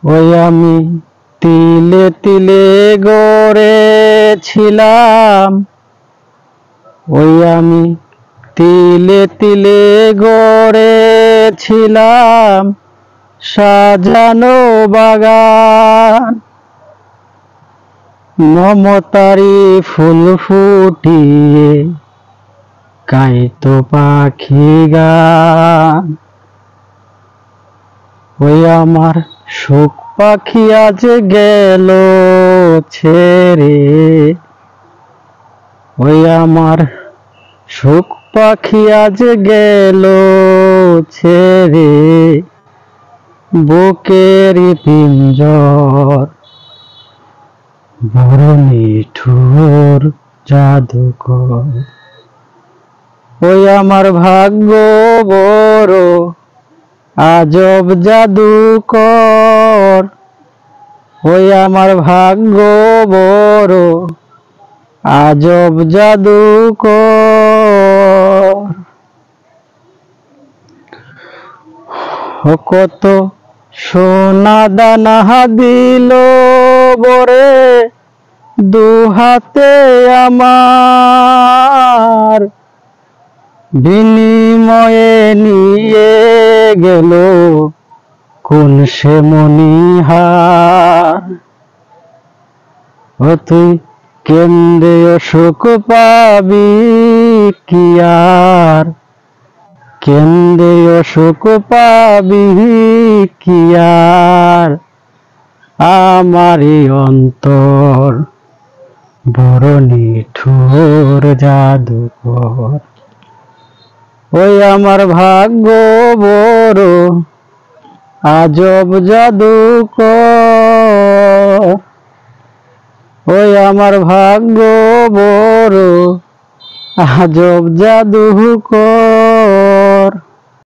ওই আমি তিলে তিলে গড়েছিলাম, ওই আমি তিলে তিলে গড়েছিলাম সাজানো বাগান। মমতারি ফুল ফুটিয়ে গাইতো পাখি গান। ওই আমার সুখ পাখি আজ গেল ছেড়ে, ওই আমার সুখ পাখি আজ গেল ছেড়ে। বুকের পিঞ্জর বড় নিঠুর জাদুকর। ওই আমার ভাগ্য বড় আজব জাদুকর। ওই আমার ভাগ্য বড় আজব জাদুকর। ও কত সোনা দানা দিল বরে দুহাতে আমার, বিনিময়ে নিয়ে গেল কোন সে মণিহার। ও তুই কেন্দ্রে সুখ পাবি কি আর, কেন্দ্রে সুখ পাবি কি আর। আমারই অন্তর বড় নিঠুর জাদুকর। ওই আমার ভাগ্য বড় আজব জাদুকর। ওই আমার ভাগ্য বড় আজব জাদুকর।